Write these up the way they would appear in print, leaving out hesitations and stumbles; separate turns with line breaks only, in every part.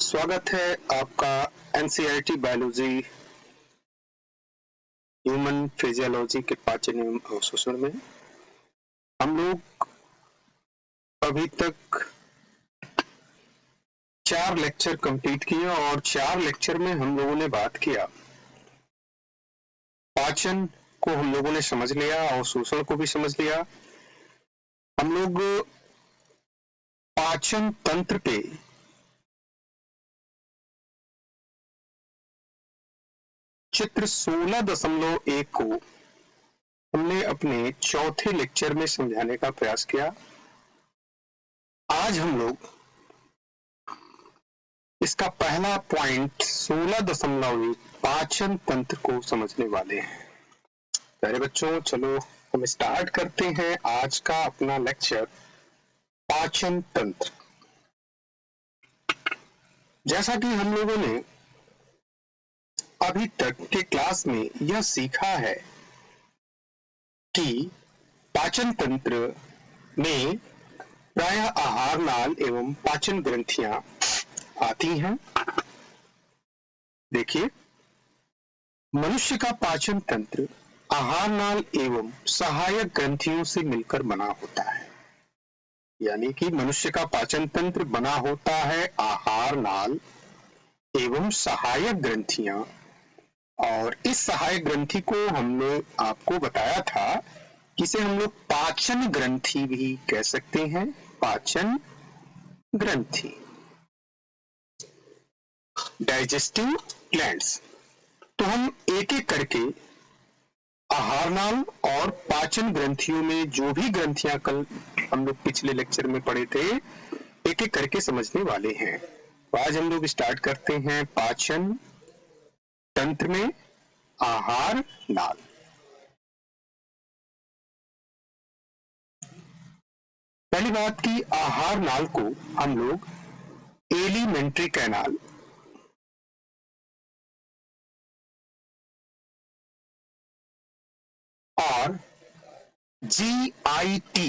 स्वागत है आपका एनसीईआरटी बायोलॉजी ह्यूमन फिजियोलॉजी के पाचन एवं अवशोषण में। हम लोग अभी तक 4 लेक्चर कंप्लीट किए और 4 लेक्चर में हम लोगों ने बात किया पाचन को, हम लोगों ने समझ लिया, अवशोषण को भी समझ लिया। हम लोग पाचन तंत्र पे चित्र 16.1 को हमने अपने चौथे लेक्चर में समझाने का प्रयास किया। आज हम लोग इसका पहला पॉइंट 16.1 पाचन तंत्र को समझने वाले हैं। प्यारे बच्चों, चलो हम स्टार्ट करते हैं आज का अपना लेक्चर पाचन तंत्र। जैसा कि हम लोगों ने अभी तक के क्लास में यह सीखा है कि पाचन तंत्र में प्रायः आहार नाल एवं पाचन ग्रंथियां आती हैं। देखिए, मनुष्य का पाचन तंत्र आहार नाल एवं सहायक ग्रंथियों से मिलकर बना होता है। यानी कि मनुष्य का पाचन तंत्र बना होता है आहार नाल एवं सहायक ग्रंथियां, और इस सहायक ग्रंथि को हमने आपको बताया था कि इसे हम लोग पाचन ग्रंथि भी कह सकते हैं। पाचन ग्रंथि, डाइजेस्टिव ग्लैंड्स। तो हम एक एक करके आहार नाल और पाचन ग्रंथियों में जो भी ग्रंथियां कल हम लोग पिछले लेक्चर में पढ़े थे, एक एक करके समझने वाले हैं। तो आज हम लोग स्टार्ट करते हैं पाचन तंत्र में आहार नाल। पहली बात की आहार नाल को हम लोग एलिमेंट्री कैनाल और जीआईटी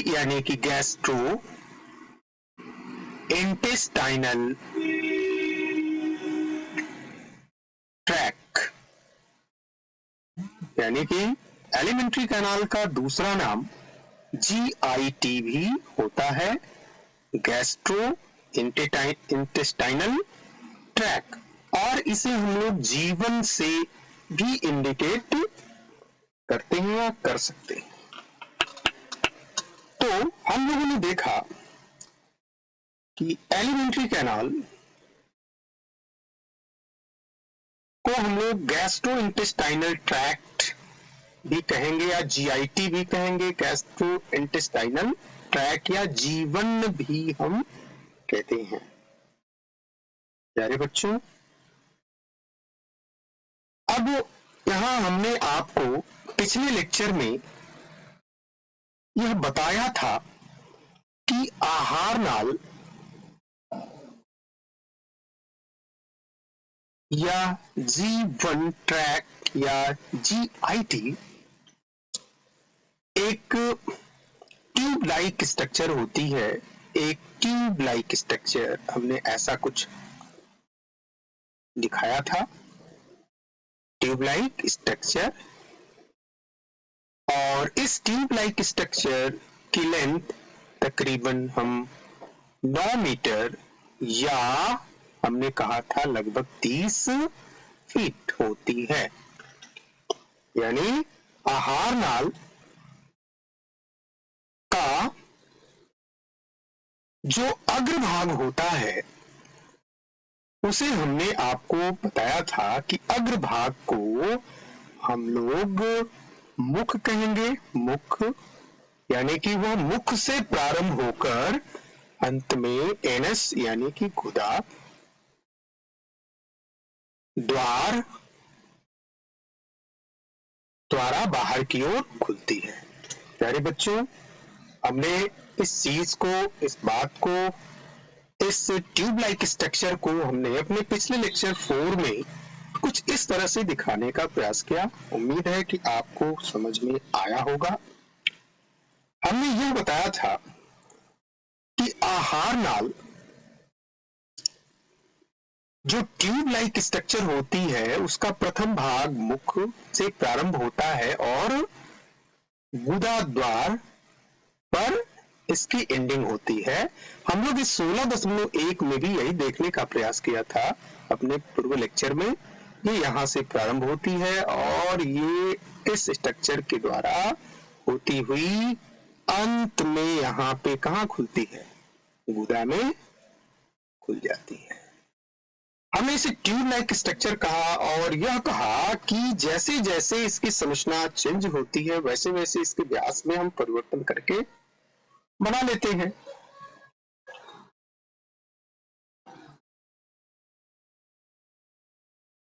यानी कि गैस्ट्रो इंटेस्टाइनल ट्रैक, यानी कि एलिमेंट्री कैनाल का दूसरा नाम जीआईटी भी होता है, गैस्ट्रो इंटेस्टाइनल ट्रैक। और इसे हम लोग जीवन से भी इंडिकेट करते हैं या कर सकते हैं। तो हम लोगों ने देखा कि एलिमेंट्री कैनाल को हम लोग गैस्ट्रो इंटेस्टाइनल ट्रैक्ट भी कहेंगे या जीआईटी भी कहेंगे, गैस्ट्रो इंटेस्टाइनल ट्रैक या जीवन भी हम कहते हैं। प्यारे बच्चों, अब यहां हमने आपको पिछले लेक्चर में यह बताया था कि आहार नाल या जी1 ट्रैक या जीआईटी एक ट्यूब लाइक स्ट्रक्चर होती है। एक ट्यूब लाइक स्ट्रक्चर हमने ऐसा कुछ दिखाया था, ट्यूब लाइक स्ट्रक्चर। और इस ट्यूब लाइक स्ट्रक्चर की लेंथ तकरीबन हम 9 मीटर या हमने कहा था लगभग 30 फीट होती है। यानी आहार नाल का जो अग्रभाग होता है उसे हमने आपको बताया था कि अग्रभाग को हम लोग मुख कहेंगे। मुख यानी कि वह मुख से प्रारंभ होकर अंत में एनस यानी कि गुदा द्वारा बाहर की ओर खुलती है। प्यारे बच्चों, हमने इस चीज को, इस बात को, इस ट्यूब लाइक स्ट्रक्चर को हमने अपने पिछले लेक्चर 4 में कुछ इस तरह से दिखाने का प्रयास किया। उम्मीद है कि आपको समझ में आया होगा। हमने यह बताया था कि आहार नाल जो ट्यूब लाइक स्ट्रक्चर होती है उसका प्रथम भाग मुख से प्रारंभ होता है और गुदा द्वार पर इसकी एंडिंग होती है। हम लोग इस 16.1 में भी यही देखने का प्रयास किया था अपने पूर्व लेक्चर में। ये यहाँ से प्रारंभ होती है और ये इस स्ट्रक्चर के द्वारा होती हुई अंत में यहाँ पे कहाँ खुलती है, गुदा में खुल जाती है। हमने इसे ट्यूब लाइक स्ट्रक्चर कहा और यह कहा कि जैसे जैसे इसकी संरचना चेंज होती है वैसे वैसे इसके व्यास में हम परिवर्तन करके बना लेते हैं।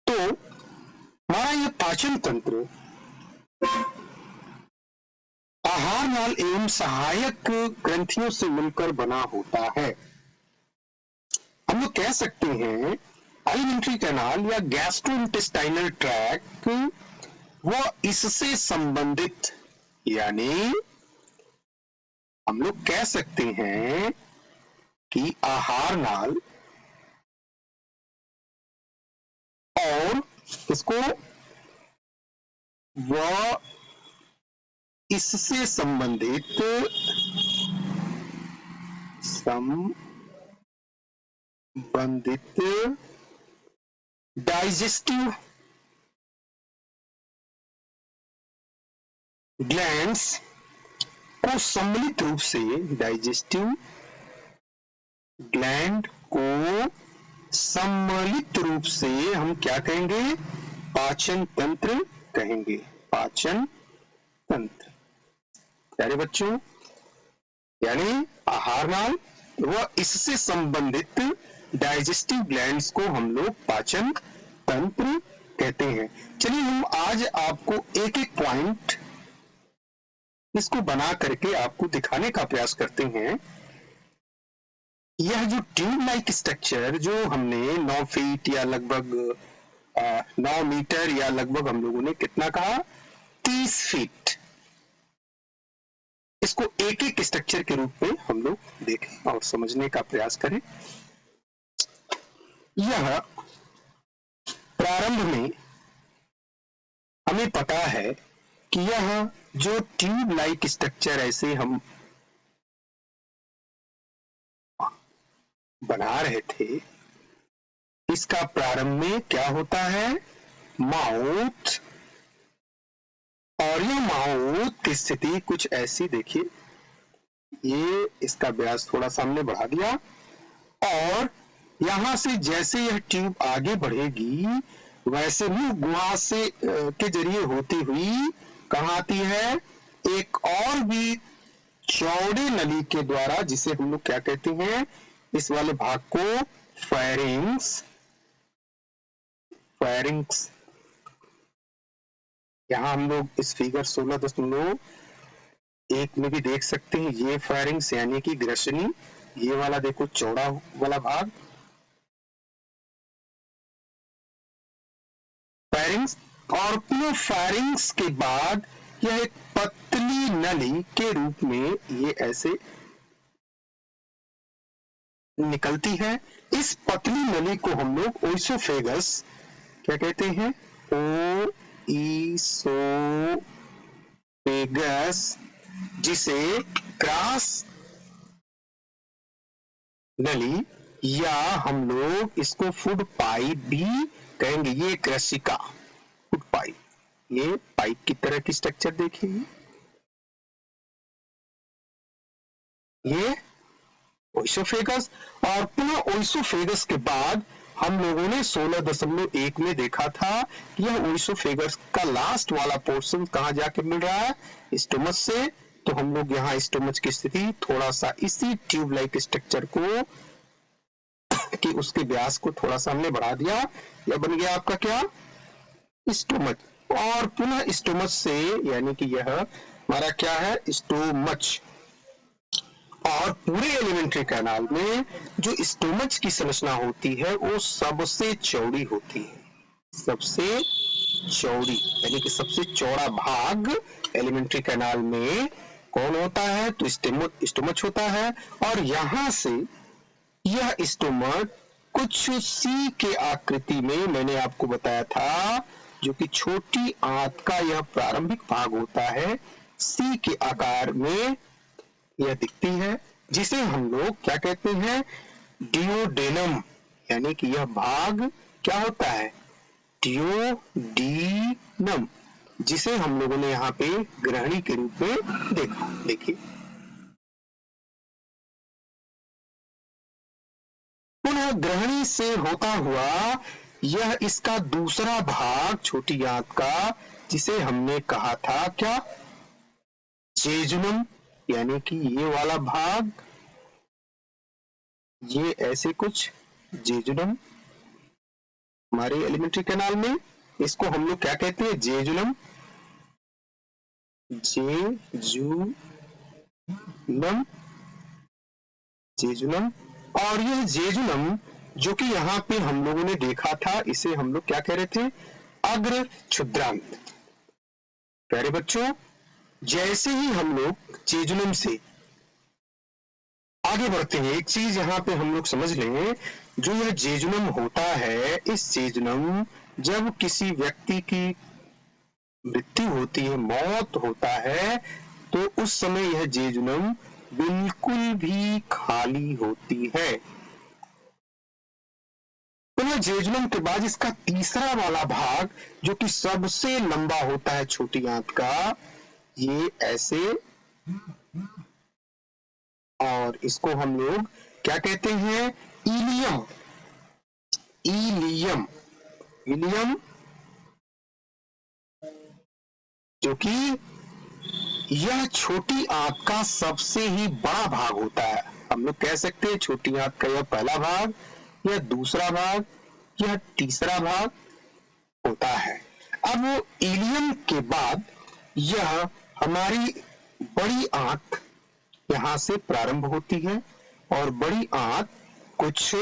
तो हमारा ये पाचन तंत्र आहार नाल एवं सहायक ग्रंथियों से मिलकर बना होता है। हम लोग कह सकते हैं एलिमेंट्री कैनाल या गैस्ट्रोइंटेस्टाइनल ट्रैक्ट वो इससे संबंधित, यानी हम लोग कह सकते हैं कि आहार नाल और इसको वह इससे संबंधित डाइजेस्टिव ग्लैंड्स को सम्मिलित रूप से, डाइजेस्टिव ग्लैंड को सम्मिलित रूप से हम क्या कहेंगे, पाचन तंत्र कहेंगे। पाचन तंत्र प्यारे बच्चों, यानी आहार नाल व इससे संबंधित डाइजेस्टिव ग्लैंड्स को हम लोग पाचन तंत्र कहते हैं। चलिए हम आज आपको एक एक पॉइंट इसको बना करके आपको दिखाने का प्रयास करते हैं। यह जो ट्यूब लाइक स्ट्रक्चर जो हमने 9 फीट या लगभग 9 मीटर या लगभग हम लोगों ने कितना कहा, 30 फीट, इसको एक एक स्ट्रक्चर के रूप में हम लोग देखें और समझने का प्रयास करें। यह प्रारंभ में हमें पता है कि यह जो ट्यूब लाइक स्ट्रक्चर ऐसे हम बना रहे थे, इसका प्रारंभ में क्या होता है, माउथ, और ये माउथ की स्थिति कुछ ऐसी, देखिए ये इसका व्यास थोड़ा सामने बढ़ा दिया और यहां से जैसे यह ट्यूब आगे बढ़ेगी वैसे ही गुहा से के जरिए होती हुई कहां आती है, एक और भी चौड़े नली के द्वारा, जिसे हम लोग क्या कहते हैं, इस वाले भाग को फेरिंग्स, फेरिंग्स। यहां हम लोग इस फिगर 16.1 में भी देख सकते हैं, ये फेरिंग्स यानी कि ग्रसनी, ये वाला देखो चौड़ा वाला भाग फेरिंग्स, और पुनः फेरिंग्स के बाद यह एक पतली नली के रूप में ये ऐसे निकलती है। इस पतली नली को हम लोग ओइसोफेगस क्या कहते हैं, ओइसोफेगस, जिसे क्रॉस नली या हम लोग इसको फूड पाइप भी कहेंगे। ये क्रसिका फूड पाइप, ये पाइप की तरह की स्ट्रक्चर देखिए, ये ओइसोफेगस, और पुनः ओइसोफेगस के बाद हम लोगों ने 16.1 में देखा था कि यह ओइसोफेगस का लास्ट वाला पोर्शन कहां जाके मिल रहा है, स्टोमच से। तो हम लोग यहाँ स्टोमच की स्थिति थोड़ा सा इसी ट्यूब लाइक स्ट्रक्चर को कि उसके व्यास को थोड़ा सा हमने बढ़ा दिया, यह बन गया आपका क्या, स्टोमच, और पुनः स्टोमच से यानी कि यह हमारा क्या है, स्टोमच। और पूरे एलिमेंट्री कैनाल में जो स्टोमच की संरचना होती है वो सबसे चौड़ी होती है, सबसे चौड़ी यानी कि सबसे चौड़ा भाग एलिमेंट्री कैनाल में कौन होता है? तो स्टोमच होता है। और यहां से यह स्टोमच कुछ सी के आकृति में, मैंने आपको बताया था, जो कि छोटी आंत का यह प्रारंभिक भाग होता है, सी के आकार में यह दिखती है, जिसे हम लोग क्या कहते हैं? डियोडेनम। यानी कि यह भाग क्या होता है? डियोडीनम, जिसे हम लोगों ने यहाँ पे ग्रहणी के रूप में देखा। देखिए, पुनः ग्रहणी से होता हुआ यह इसका दूसरा भाग छोटी आंत का, जिसे हमने कहा था क्या? जेजुनम। यानी कि ये वाला भाग, ये ऐसे कुछ जेजुनम हमारे एलिमेंट्री कैनाल में, इसको हम लोग क्या कहते हैं? जेजुनम। Jejunum, jejunum. और यह जेजुनम जो कि यहाँ पे हम लोगों ने देखा था, इसे हम लोग क्या कह रहे थे? अग्र क्षुद्रांत। प्यारे बच्चों, जैसे ही हम लोग जेजुनम से आगे बढ़ते हैं, एक चीज यहाँ पे हम लोग समझ लें, जो यह जेजुनम होता है, इस जेजुनम जब किसी व्यक्ति की मृत्यु होती है, मौत होता है, तो उस समय यह जेजुनम बिल्कुल भी खाली होती है। पुनः जेजुनम के बाद इसका तीसरा वाला भाग, जो कि सबसे लंबा होता है छोटी आंत का, ये ऐसे, और इसको हम लोग क्या कहते हैं? इलियम। इलियम, इलियम, जो कि यह छोटी आंत का सबसे ही बड़ा भाग होता है। हम लोग कह सकते हैं छोटी आंत का यह पहला भाग, यह दूसरा भाग, यह तीसरा भाग होता है। अब इलियम के बाद यह हमारी बड़ी आंत यहां से प्रारंभ होती है, और बड़ी आंत कुछ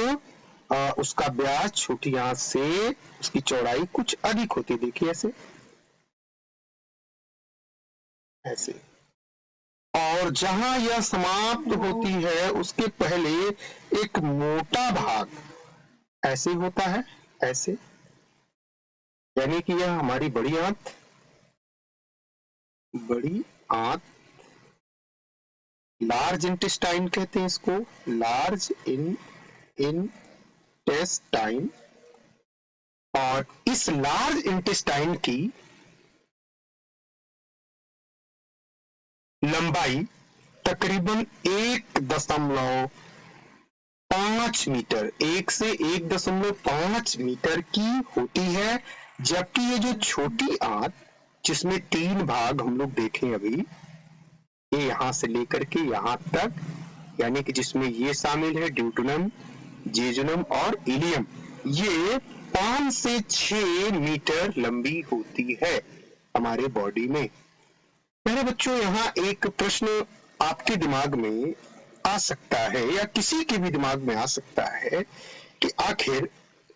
उसका व्यास छोटी आंत से, उसकी चौड़ाई कुछ अधिक होती है। देखिए ऐसे ऐसे। और जहां यह समाप्त होती है, उसके पहले एक मोटा भाग ऐसे होता है, ऐसे। यानी कि यह हमारी बड़ी आंत, बड़ी आंत, लार्ज इंटेस्टाइन कहते हैं इसको, लार्ज इंटेस्टाइन। और इस लार्ज इंटेस्टाइन की लंबाई तकरीबन 1.5 मीटर, 1 से 1.5 मीटर की होती है। जबकि ये जो छोटी आंत, जिसमें 3 भाग हम लोग देखें अभी, ये यहां से लेकर के यहां तक, यानी कि जिसमें ये शामिल है ड्यूटेनम, जेजुनम और इलियम, ये 5 से 6 मीटर लंबी होती है हमारे बॉडी में। मेरे बच्चों, यहाँ एक प्रश्न आपके दिमाग में आ सकता है, या किसी के भी दिमाग में आ सकता है, कि आखिर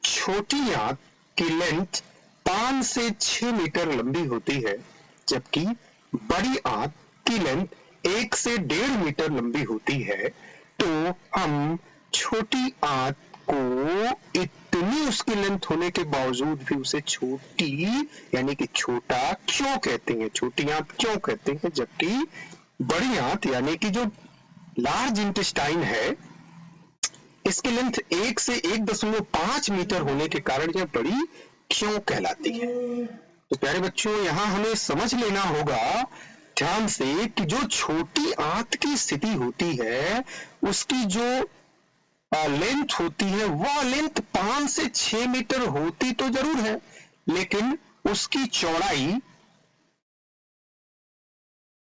छोटी आंत की लेंथ 5 से 6 मीटर लंबी होती है, जबकि बड़ी आंत की लेंथ 1 से 1.5 मीटर लंबी होती है, तो हम छोटी आंत को इतनी उसकी लेंथ होने के बावजूद भी उसे छोटी यानी कि छोटा क्यों कहते हैं? छोटी आंत क्यों कहते हैं? जबकि बड़ी आंत यानी कि जो लार्ज इंटेस्टाइन है, इसकी लेंथ 1 से 1.5 मीटर होने के कारण यह बड़ी क्यों कहलाती है? तो प्यारे बच्चों, यहाँ हमें समझ लेना होगा ध्यान से कि जो छोटी आंत की स्थिति होती है, उसकी जो लेंथ होती है, वह लेंथ 5 से 6 मीटर होती तो जरूर है, लेकिन उसकी चौड़ाई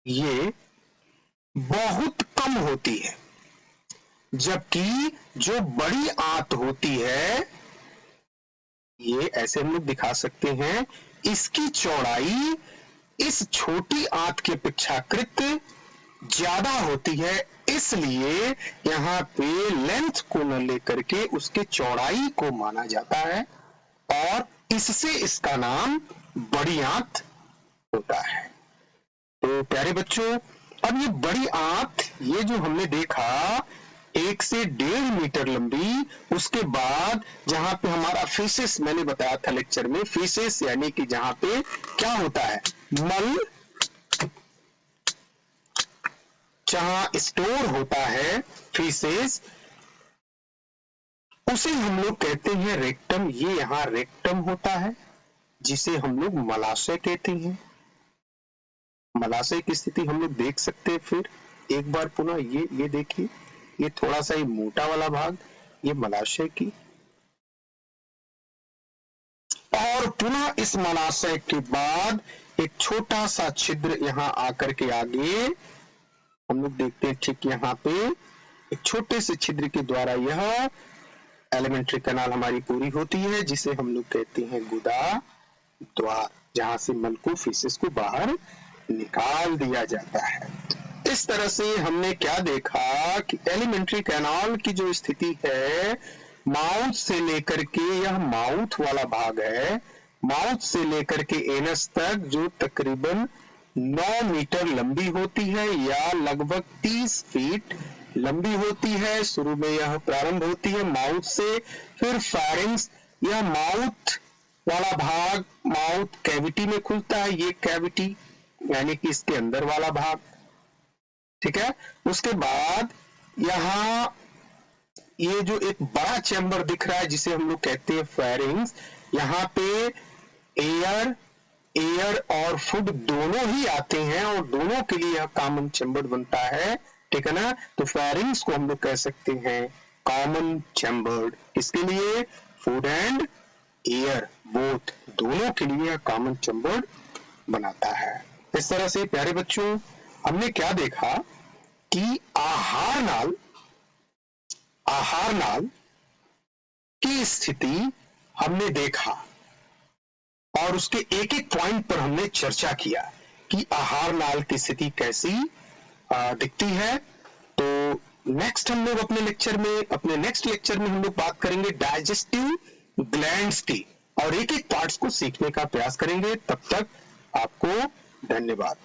ये बहुत कम होती है। जबकि जो बड़ी आंत होती है, ये ऐसे हम लोग दिखा सकते हैं, इसकी चौड़ाई इस छोटी आंत के अपेक्षाकृत ज्यादा होती है। इसलिए यहाँ पे लेंथ को न लेकर के उसके चौड़ाई को माना जाता है, और इससे इसका नाम बड़ी आंत होता है। तो प्यारे बच्चों, अब ये बड़ी आंत, ये जो हमने देखा 1 से 1.5 मीटर लंबी, उसके बाद जहां पे हमारा फीसेस, मैंने बताया था लेक्चर में, फीसेस यानी कि जहां पे क्या होता है, मल जहां स्टोर होता है फीसेस, उसे हम लोग कहते हैं रेक्टम। ये यहाँ रेक्टम होता है जिसे हम लोग मलाशय कहते हैं। मलाशय की स्थिति हम लोग देख सकते हैं। फिर एक बार पुनः ये देखिए, ये थोड़ा सा ये मोटा वाला भाग, ये मलाशय की, और पुनः इस मलाशय के बाद एक छोटा सा छिद्र यहाँ आकर के आगे हम लोग देखते हैं, ठीक यहाँ पे एक छोटे से छिद्र के द्वारा यह एलिमेंट्री कैनाल हमारी पूरी होती है, जिसे हम लोग कहते हैं गुदा द्वार, जहां से मल को, फीसेस को बाहर निकाल दिया जाता है। इस तरह से हमने क्या देखा कि एलिमेंट्री कैनाल की जो स्थिति है, माउथ से लेकर के, यह माउथ वाला भाग है, माउथ से लेकर के एनस तक, जो तकरीबन 9 मीटर लंबी होती है या लगभग 30 फीट लंबी होती है। शुरू में यह प्रारंभ होती है माउथ से, फिर फेरिंग्स, यह माउथ वाला भाग माउथ कैविटी में खुलता है, ये कैविटी यानी कि इसके अंदर वाला भाग, ठीक है। उसके बाद यहाँ ये जो एक बड़ा चैम्बर दिख रहा है जिसे हम लोग कहते हैं फेरिंग्स, यहाँ पे एयर और फूड दोनों ही आते हैं और दोनों के लिए यह कॉमन चैम्बर बनता है, ठीक है ना। तो फेरिंग्स को हम लोग कह सकते हैं कॉमन चैम्बर्ड। इसके लिए फूड एंड एयर बोथ, दोनों के लिए कॉमन चैम्बर्ड बनाता है। इस तरह से प्यारे बच्चों, हमने क्या देखा कि आहार नाल की स्थिति हमने देखा और उसके एक एक पॉइंट पर हमने चर्चा किया कि आहार नाल की स्थिति कैसी दिखती है। तो नेक्स्ट हम लोग अपने नेक्स्ट लेक्चर में हम लोग बात करेंगे डाइजेस्टिव ग्लैंड्स की और एक एक पार्ट्स को सीखने का प्रयास करेंगे। तब तक आपको धन्यवाद।